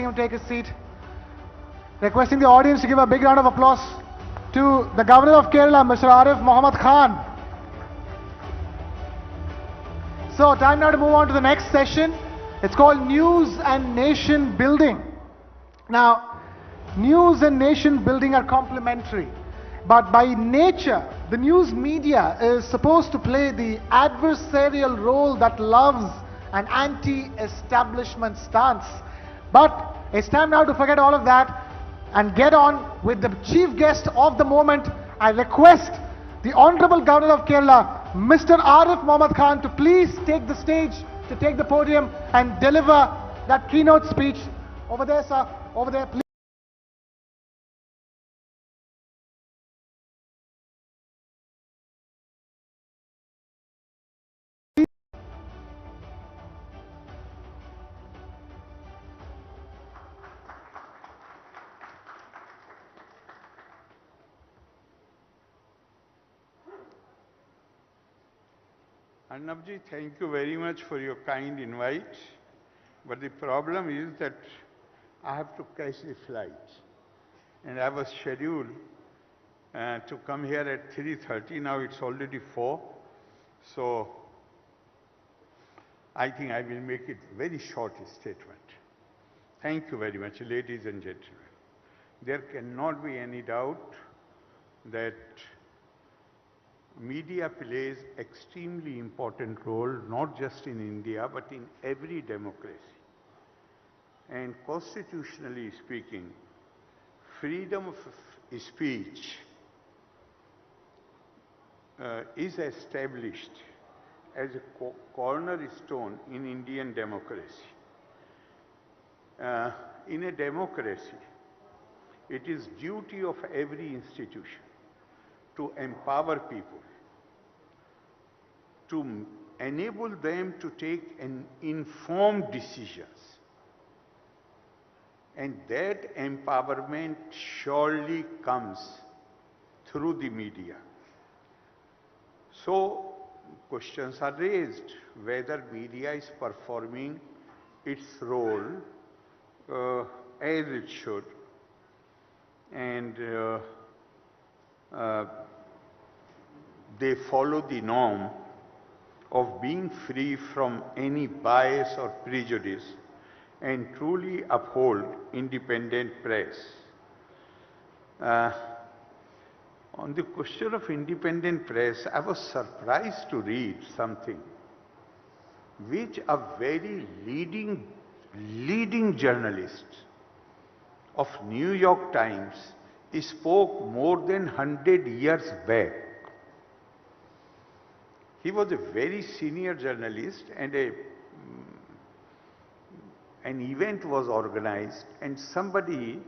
requesting him to take his seat. Requesting the audience to give a big round of applause to the Governor of Kerala, Mr. Arif Mohammad Khan. So, time now to move on to the next session. It's called News and Nation Building. Now, news and nation building are complementary. But by nature, the news media is supposed to play the adversarial role that loves an anti-establishment stance. But it's time now to forget all of that and get on with the chief guest of the moment. I request the Honorable Governor of Kerala, Mr. Arif Mohammad Khan, to please take the stage, to take the podium and deliver that keynote speech. Over there, sir. Over there, please. Arnabji, thank you very much for your kind invite. But the problem is that I have to catch the flight. And I was scheduled to come here at 3:30. Now it's already 4. So I think I will make it very short statement. Thank you very much, ladies and gentlemen. There cannot be any doubt that media plays extremely important role, not just in India, but in every democracy. And constitutionally speaking, freedom of speech is established as a cornerstone in Indian democracy. In a democracy, it is duty of every institution to empower people, to enable them to take an informed decisions. And that empowerment surely comes through the media. So questions are raised whether media is performing its role as it should. And they follow the norm of being free from any bias or prejudice and truly uphold independent press. On the question of independent press, I was surprised to read something which a very leading journalist of New York Times spoke more than 100 years back. He was a very senior journalist, and an event was organized and somebody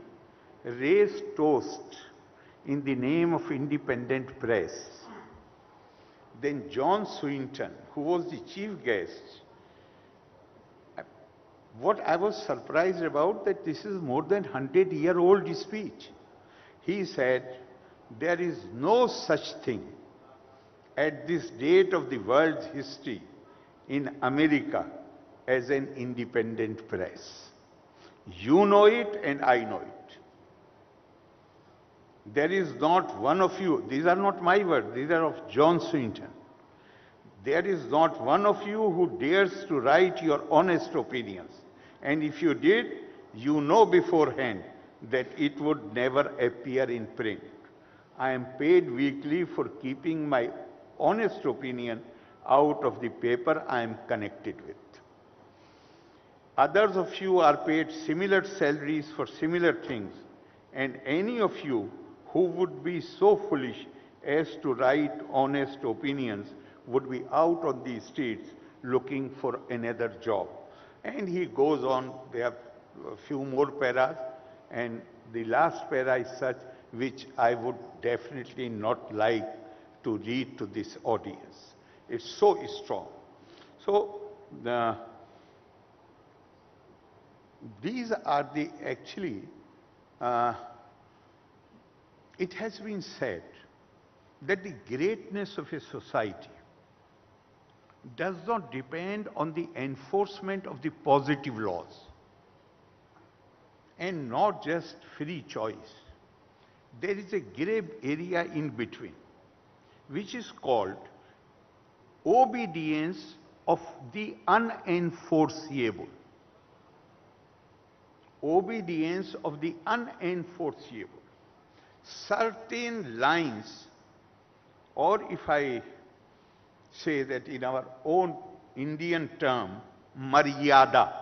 raised toast in the name of independent press. Then John Swinton, who was the chief guest, what I was surprised about, that this is more than 100-year-old speech. He said, there is no such thing at this date of the world's history in America as an independent press. You know it and I know it. There is not one of you, these are not my words, these are of John Swinton. There is not one of you who dares to write your honest opinions. And if you did, you know beforehand that it would never appear in print. I am paid weekly for keeping my honest opinion out of the paper I am connected with. Others of you are paid similar salaries for similar things, and any of you who would be so foolish as to write honest opinions would be out on the streets looking for another job. And he goes on, there are a few more paras, and the last para is such which I would definitely not like to read to this audience. It's so strong. So these are the actually, it has been said that the greatness of a society does not depend on the enforcement of the positive laws. and not just free choice. There is a gray area in between, which is called obedience of the unenforceable. Obedience of the unenforceable. Certain lines, or if I say that in our own Indian term, maryada,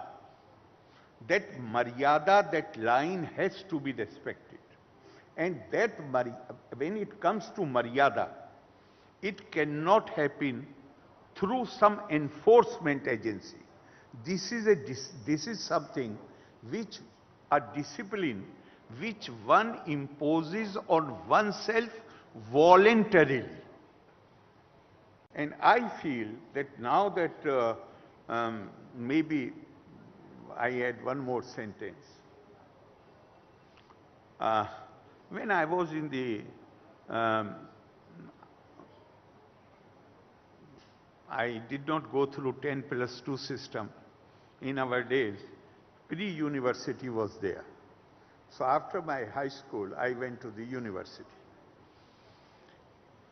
that line has to be respected. And that, when it comes to maryada, it cannot happen through some enforcement agency. This is something which a discipline which one imposes on oneself voluntarily. And I feel that now that maybe I add one more sentence. When I was in the I did not go through 10+2 system. In our days, pre-university was there. So after my high school, I went to the university.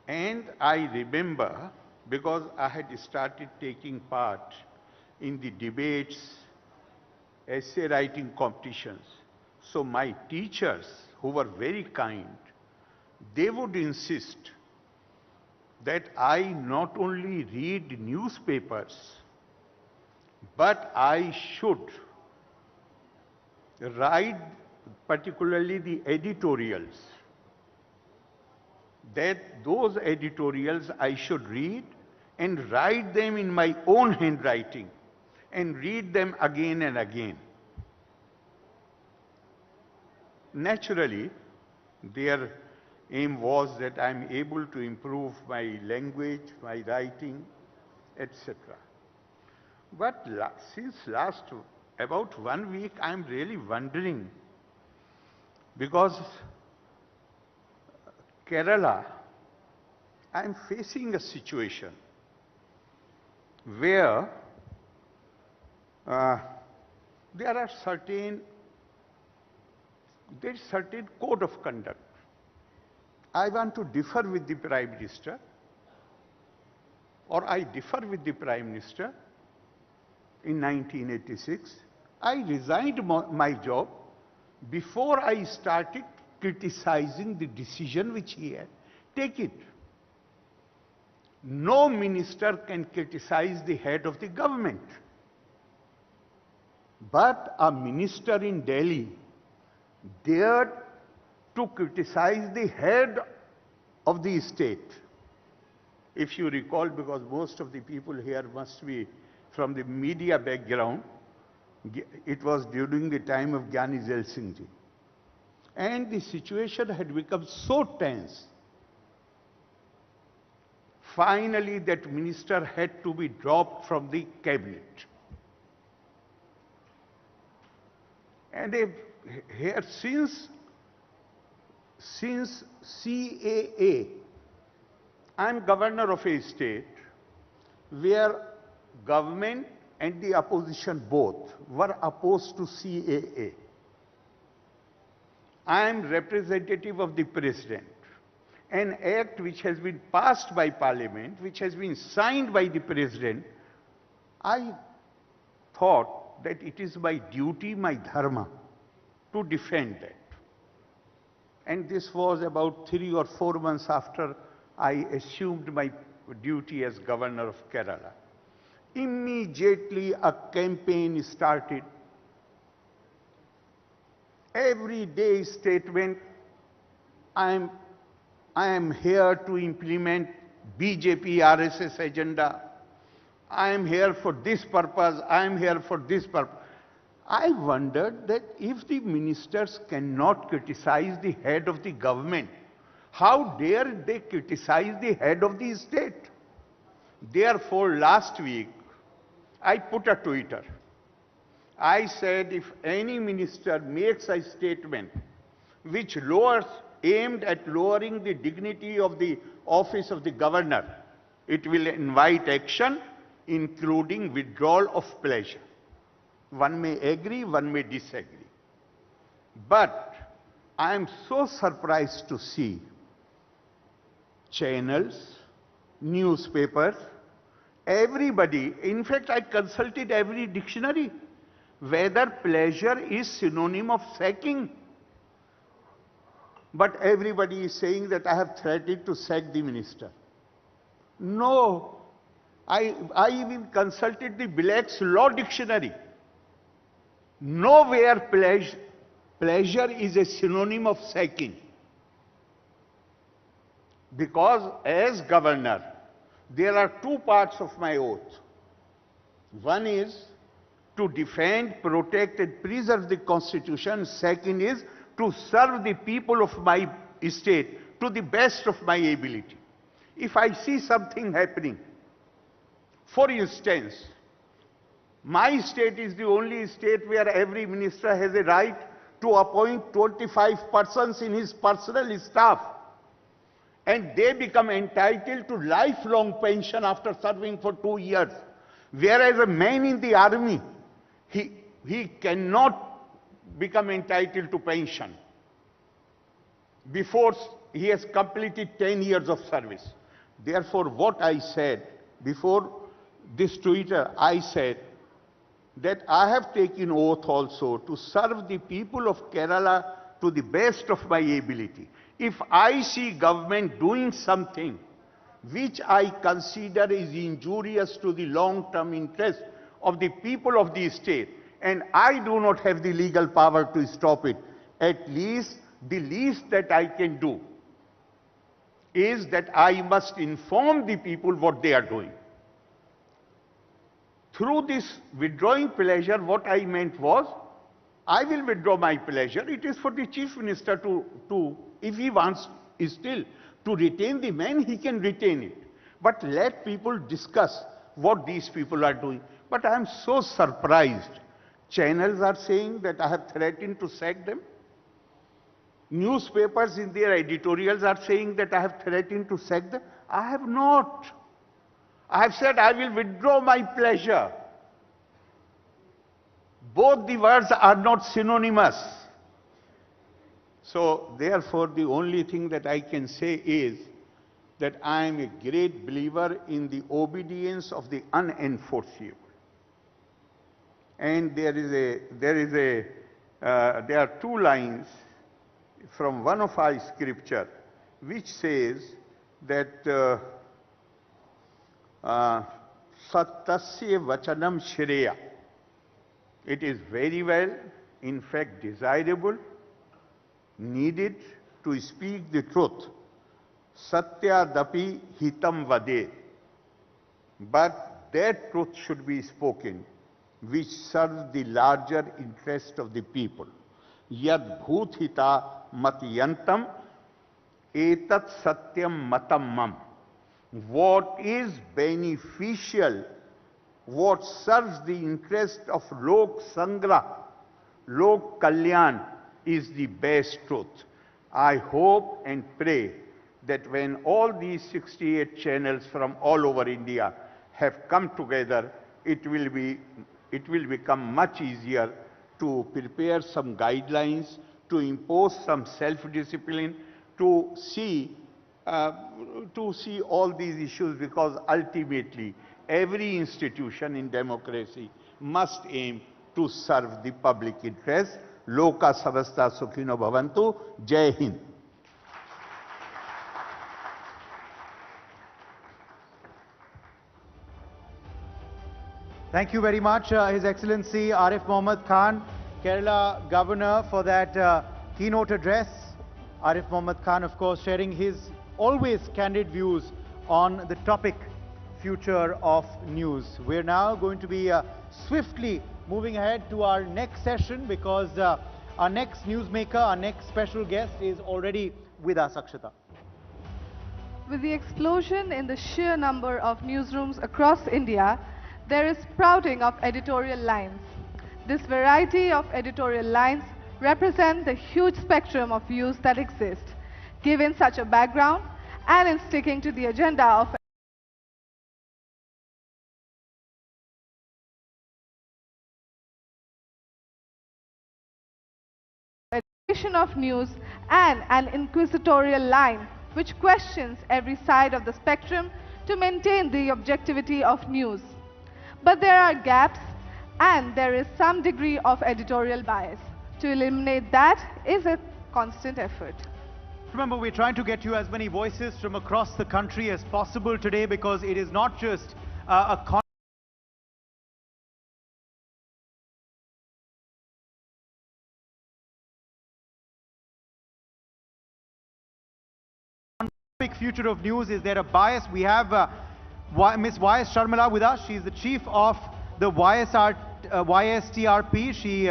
And I remember, because I had started taking part in the debates, essay writing competitions, so my teachers, who were very kind, they would insist that I not only read newspapers, but I should write particularly the editorials. That those editorials I should read and write them in my own handwriting and read them again and again. Naturally, their aim was that I am able to improve my language, my writing, etc. But since last about 1 week, I am really wondering, because Kerala, I am facing a situation where there is certain code of conduct. I want to differ with the Prime Minister, or I differ with the Prime Minister. In 1986, I resigned my job before I started criticizing the decision which he had taken. No minister can criticize the head of the government. But a minister in Delhi dared to criticize the head of the state. If you recall, because most of the people here must be from the media background, it was during the time of Gyani Zail Singh ji. And the situation had become so tense. Finally, that minister had to be dropped from the cabinet. And here, since CAA, I am governor of a state where government and the opposition both were opposed to CAA. I am representative of the president. An act which has been passed by parliament, which has been signed by the president, I thought that it is my duty, my dharma, to defend that. And this was about 3 or 4 months after I assumed my duty as governor of Kerala. Immediately a campaign started. Every day statement, I am here to implement BJP RSS agenda. I am here for this purpose. I am here for this purpose. I wondered that if the ministers cannot criticize the head of the government, how dare they criticize the head of the state? Therefore, last week, I put a Twitter. I said, if any minister makes a statement which aimed at lowering the dignity of the office of the governor, it will invite action, including withdrawal of pleasure. One may agree, one may disagree. But I am so surprised to see channels, newspapers, everybody, in fact I consulted every dictionary, whether pleasure is synonym of sacking. But everybody is saying that I have threatened to sack the minister. No, I even consulted the Black's Law Dictionary. Nowhere pleasure is a synonym of sacking. Because as governor, there are two parts of my oath. One is to defend, protect and preserve the Constitution. Second is to serve the people of my state to the best of my ability. If I see something happening, for instance, my state is the only state where every minister has a right to appoint 25 persons in his personal staff, and they become entitled to lifelong pension after serving for 2 years. Whereas a man in the army, he cannot become entitled to pension before he has completed 10 years of service. Therefore, what I said before this Twitter, I said that I have taken oath also to serve the people of Kerala to the best of my ability. If I see government doing something which I consider is injurious to the long-term interest of the people of the state, and I do not have the legal power to stop it, at least the least that I can do is that I must inform the people what they are doing. Through this withdrawing pleasure, what I meant was, I will withdraw my pleasure. It is for the Chief Minister to if he wants still to retain the man, he can retain it. But let people discuss what these people are doing. But I am so surprised. Channels are saying that I have threatened to sack them. Newspapers in their editorials are saying that I have threatened to sack them. I have not. I have said I will withdraw my pleasure. Both the words are not synonymous. So therefore, the only thing that I can say is that I am a great believer in the obedience of the unenforceable. And there are two lines from one of our scripture which says that Sattasya Vachanam Shreya. It is very well, in fact desirable, needed to speak the truth. Satya dapi hitam vade. But that truth should be spoken which serves the larger interest of the people. Yad bhut hita matyantam etat satyam matam mam. What is beneficial, what serves the interest of Lok Sangra, Lok Kalyan, is the best truth. I hope and pray that when all these 68 channels from all over India have come together, it will become much easier to prepare some guidelines, to impose some self-discipline, to see all these issues, because ultimately every institution in democracy must aim to serve the public interest. Loka samasta sukhino bhavantu. Jai Hind. Thank you very much, His Excellency Arif Mohammad Khan, Kerala Governor, for that keynote address. Arif Mohammad Khan, of course, sharing his always candid views on the topic future of news. We're now going to be swiftly moving ahead to our next session, because our next newsmaker, our next special guest is already with us, Akshata. With the explosion in the sheer number of newsrooms across India, there is sprouting of editorial lines. This variety of editorial lines represent the huge spectrum of views that exist. Given such a background, and in sticking to the agenda of presentation of news and an inquisitorial line which questions every side of the spectrum to maintain the objectivity of news. But there are gaps and there is some degree of editorial bias. To eliminate that is a constant effort. Remember, we're trying to get you as many voices from across the country as possible today, because it is not just a future of news. Is there a bias? We have Ms. YS Sharmila with us. She's the chief of the YSTRP. She,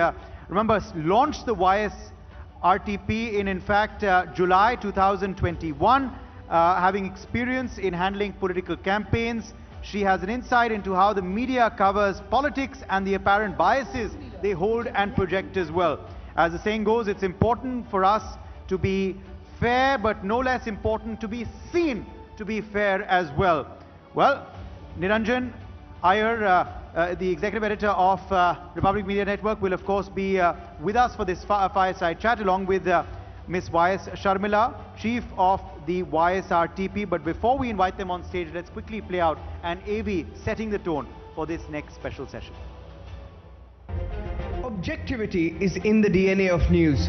remember, launched the YSRTP in fact, July 2021, having experience in handling political campaigns. She has an insight into how the media covers politics and the apparent biases they hold and project as well. As the saying goes, it's important for us to be fair, but no less important to be seen to be fair as well. Well, Niranjan Iyer, the executive editor of Republic Media Network, will of course be with us for this fireside chat, along with Ms. YS Sharmila, chief of the YSRTP. But before we invite them on stage, let's quickly play out an AV setting the tone for this next special session. Objectivity is in the DNA of news.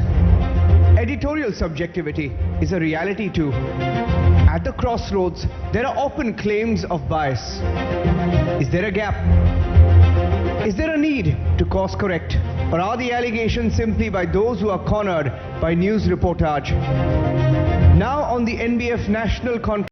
Editorial subjectivity is a reality too. At the crossroads, there are often claims of bias. Is there a gap? Is there a need to course correct? Or are the allegations simply by those who are cornered by news reportage? Now on the NBF National Conclave,